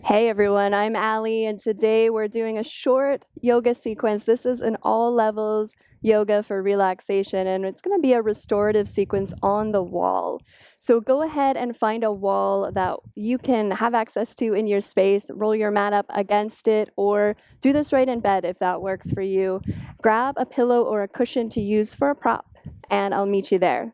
Hey everyone, I'm Allie, and today we're doing a short yoga sequence. This is an all levels yoga for relaxation, and it's going to be a restorative sequence on the wall. So go ahead and find a wall that you can have access to in your space, roll your mat up against it, or do this right in bed if that works for you. Grab a pillow or a cushion to use for a prop, and I'll meet you there.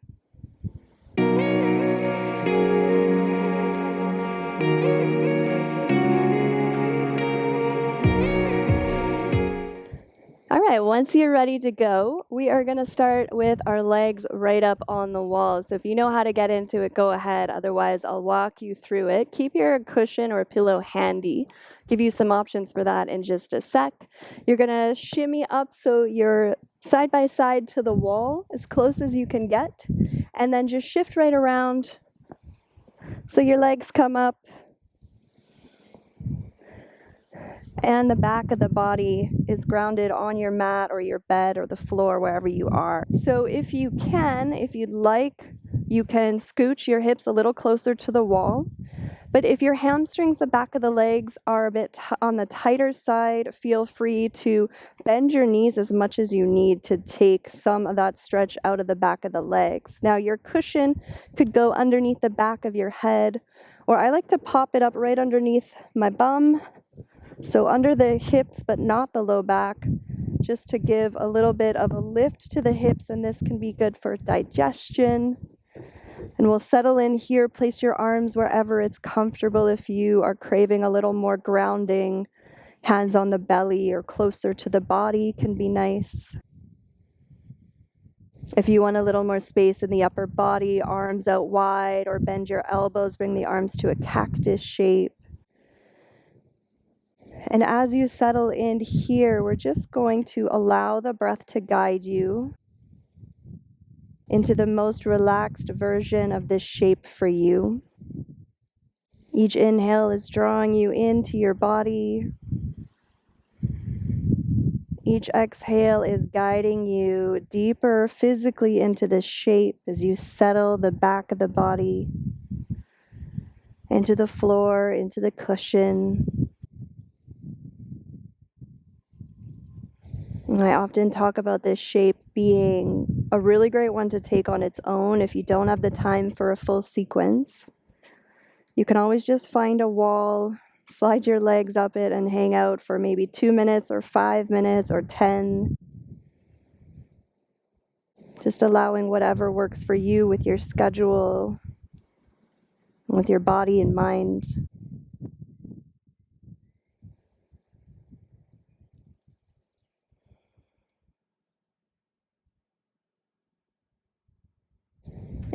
All right, once you're ready to go, we are going to start with our legs right up on the wall. So if you know how to get into it, go ahead. Otherwise, I'll walk you through it. Keep your cushion or pillow handy. Give you some options for that in just a sec. You're going to shimmy up so you're side by side to the wall as close as you can get. And then just shift right around so your legs come up. And the back of the body is grounded on your mat or your bed or the floor, wherever you are. So if you can, if you'd like, you can scooch your hips a little closer to the wall. But if your hamstrings, the back of the legs, are a bit on the tighter side, feel free to bend your knees as much as you need to take some of that stretch out of the back of the legs. Now, your cushion could go underneath the back of your head, or I like to pop it up right underneath my bum. So under the hips, but not the low back, just to give a little bit of a lift to the hips, and this can be good for digestion. And we'll settle in here, place your arms wherever it's comfortable. If you are craving a little more grounding, hands on the belly or closer to the body can be nice. If you want a little more space in the upper body, arms out wide, or bend your elbows, bring the arms to a cactus shape. And as you settle in here, we're just going to allow the breath to guide you into the most relaxed version of this shape for you. Each inhale is drawing you into your body. Each exhale is guiding you deeper physically into this shape as you settle the back of the body into the floor, into the cushion. I often talk about this shape being a really great one to take on its own if you don't have the time for a full sequence. You can always just find a wall, slide your legs up it, and hang out for maybe 2 minutes or 5 minutes or 10. Just allowing whatever works for you with your schedule, with your body and mind.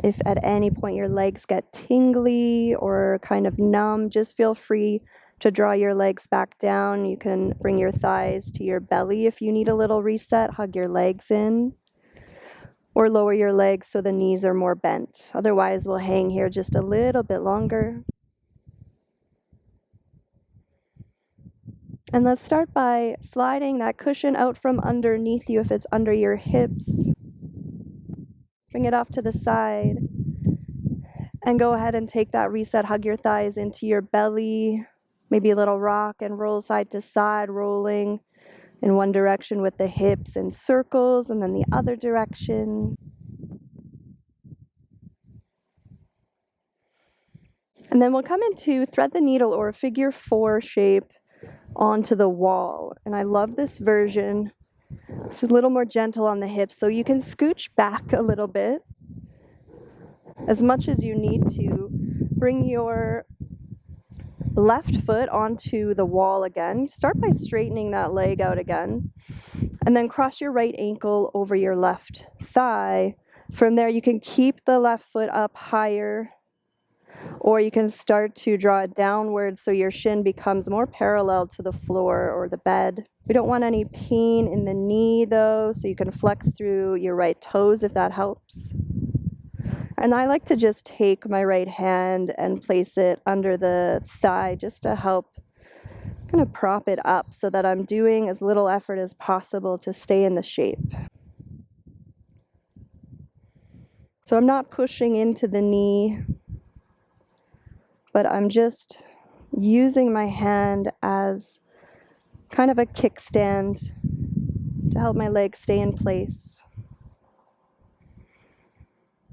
If at any point your legs get tingly or kind of numb, just feel free to draw your legs back down. You can bring your thighs to your belly if you need a little reset, hug your legs in, or lower your legs so the knees are more bent. Otherwise, we'll hang here just a little bit longer. And let's start by sliding that cushion out from underneath you if it's under your hips. Bring it off to the side. And go ahead and take that reset, hug your thighs into your belly, maybe a little rock and roll side to side, rolling in one direction with the hips in circles and then the other direction. And then we'll come into thread the needle or figure 4 shape onto the wall. And I love this version. It's a little more gentle on the hips, so you can scooch back a little bit as much as you need to. Bring your left foot onto the wall again. Start by straightening that leg out again. And then cross your right ankle over your left thigh. From there, you can keep the left foot up higher, or you can start to draw it downward so your shin becomes more parallel to the floor or the bed. We don't want any pain in the knee though, so you can flex through your right toes if that helps. And I like to just take my right hand and place it under the thigh just to help kind of prop it up so that I'm doing as little effort as possible to stay in the shape. So I'm not pushing into the knee, but I'm just using my hand as kind of a kickstand to help my legs stay in place.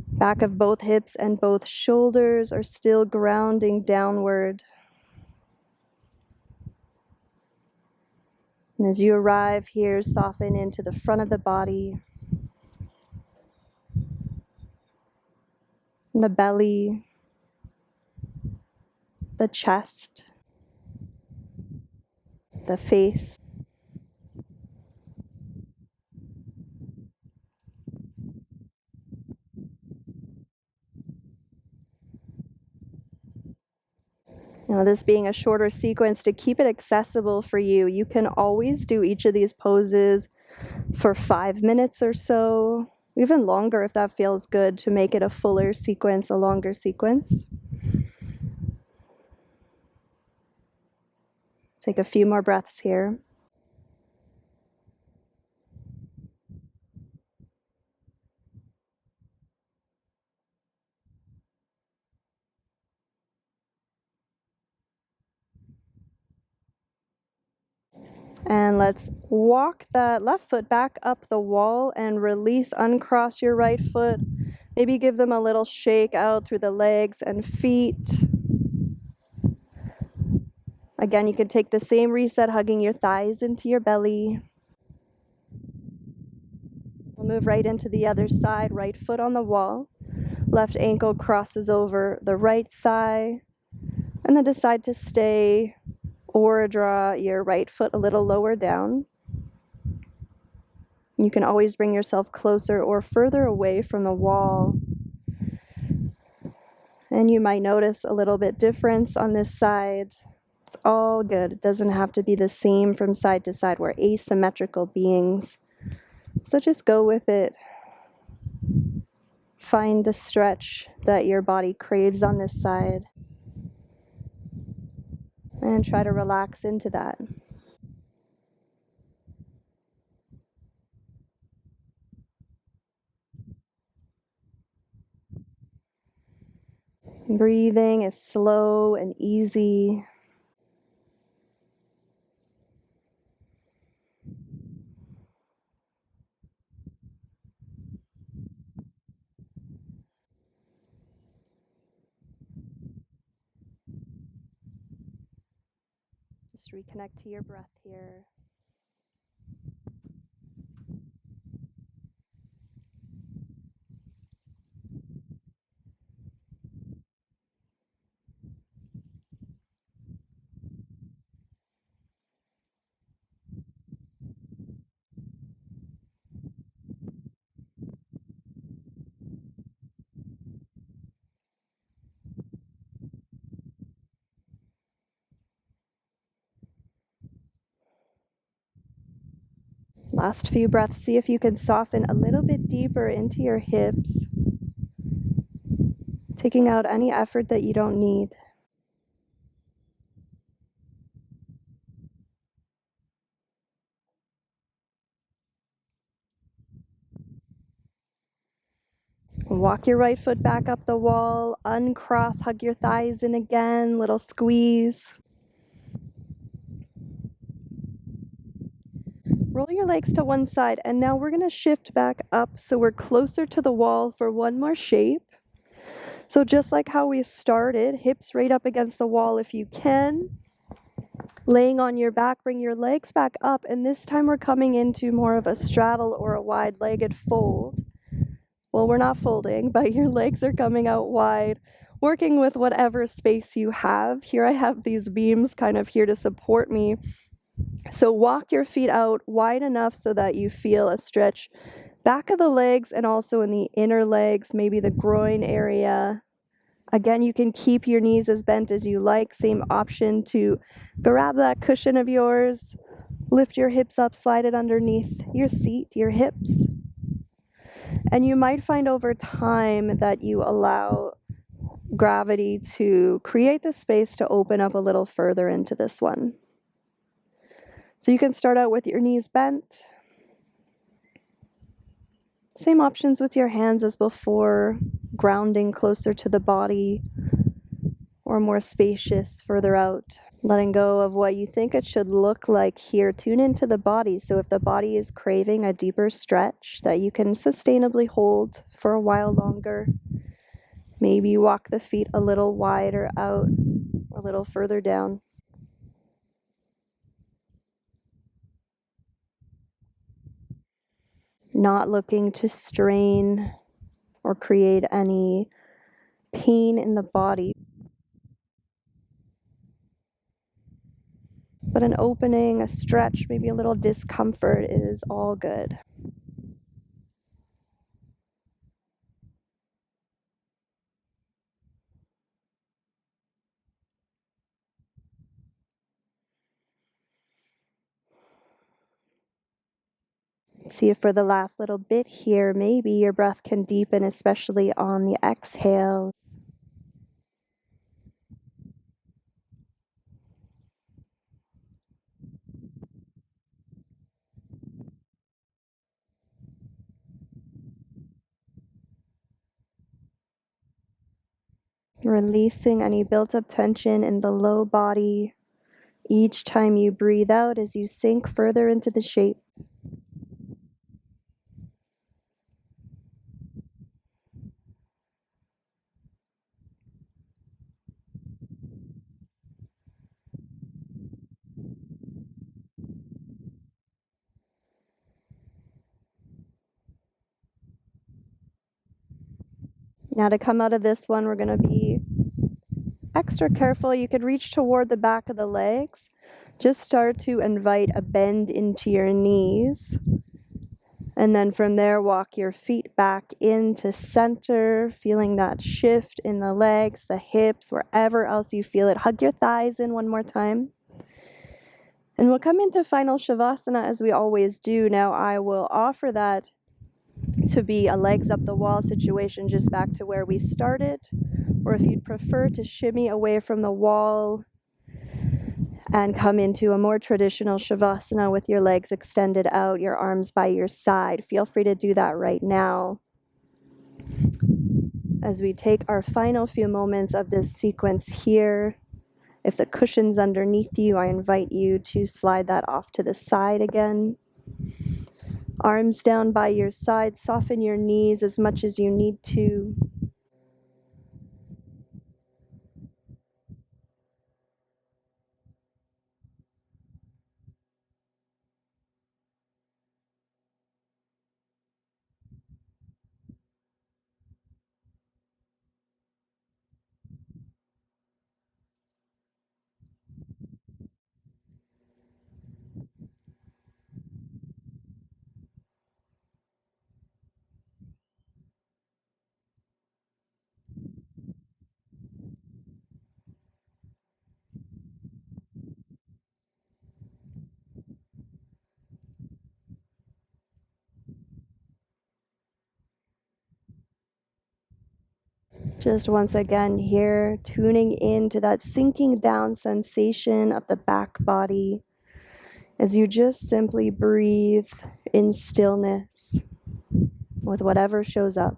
Back of both hips and both shoulders are still grounding downward. And as you arrive here, soften into the front of the body, the belly, the chest, the face. Now, this being a shorter sequence, to keep it accessible for you, you can always do each of these poses for 5 minutes or so, even longer if that feels good, to make it a fuller sequence, a longer sequence. Take a few more breaths here. And let's walk that left foot back up the wall and release, uncross your right foot. Maybe give them a little shake out through the legs and feet. Again, you can take the same reset, hugging your thighs into your belly. We'll move right into the other side, right foot on the wall. Left ankle crosses over the right thigh. And then decide to stay or draw your right foot a little lower down. You can always bring yourself closer or further away from the wall. And you might notice a little bit difference on this side. It's all good. It doesn't have to be the same from side to side. We're asymmetrical beings. So just go with it. Find the stretch that your body craves on this side. And try to relax into that. Breathing is slow and easy. Just reconnect to your breath here. Last few breaths, see if you can soften a little bit deeper into your hips, taking out any effort that you don't need. Walk your right foot back up the wall, uncross, hug your thighs in again, little squeeze. Roll your legs to one side, and now we're gonna shift back up so we're closer to the wall for one more shape. So just like how we started, hips right up against the wall if you can. Laying on your back, bring your legs back up, and this time we're coming into more of a straddle or a wide-legged fold. Well, we're not folding, but your legs are coming out wide, working with whatever space you have. Here I have these beams kind of here to support me. So walk your feet out wide enough so that you feel a stretch back of the legs and also in the inner legs, maybe the groin area. Again, you can keep your knees as bent as you like. Same option to grab that cushion of yours, lift your hips up, slide it underneath your seat, your hips. And you might find over time that you allow gravity to create the space to open up a little further into this one. So you can start out with your knees bent. Same options with your hands as before, grounding closer to the body. or more spacious further out. Letting go of what you think it should look like here. Tune into the body. So if the body is craving a deeper stretch that you can sustainably hold for a while longer, maybe walk the feet a little wider out, a little further down. Not looking to strain or create any pain in the body, but an opening, a stretch, maybe a little discomfort is all good. See if for the last little bit here, maybe your breath can deepen, especially on the exhale. Releasing any built up tension in the low body each time you breathe out as you sink further into the shape. Now to come out of this one, we're going to be extra careful. You could reach toward the back of the legs. Just start to invite a bend into your knees. And then from there, walk your feet back into center, feeling that shift in the legs, the hips, wherever else you feel it. Hug your thighs in one more time. And we'll come into final Shavasana as we always do. Now I will offer that to be a legs up the wall situation, just back to where we started. Or if you'd prefer to shimmy away from the wall and come into a more traditional Shavasana with your legs extended out, your arms by your side. Feel free to do that right now. As we take our final few moments of this sequence here, if the cushion's underneath you, I invite you to slide that off to the side again. Arms down by your side, soften your knees as much as you need to. Just once again here, tuning into that sinking down sensation of the back body as you just simply breathe in stillness with whatever shows up.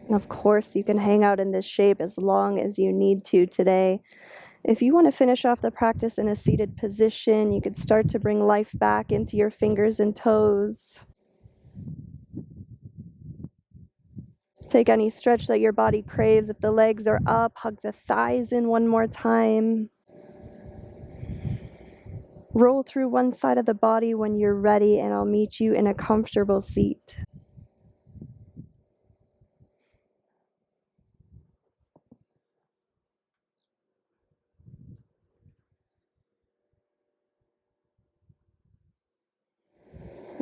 And of course, you can hang out in this shape as long as you need to today. If you want to finish off the practice in a seated position, you could start to bring life back into your fingers and toes. Take any stretch that your body craves. If the legs are up, hug the thighs in one more time. Roll through one side of the body when you're ready, and I'll meet you in a comfortable seat.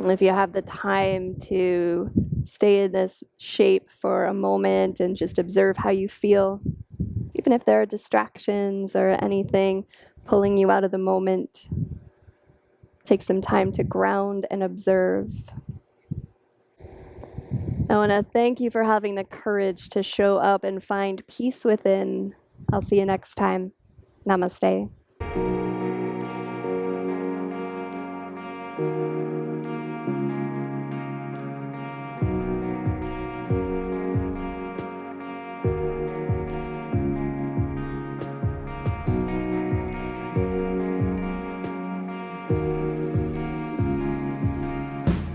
And if you have the time to stay in this shape for a moment and just observe how you feel, even if there are distractions or anything pulling you out of the moment, take some time to ground and observe. I want to thank you for having the courage to show up and find peace within. I'll see you next time. Namaste.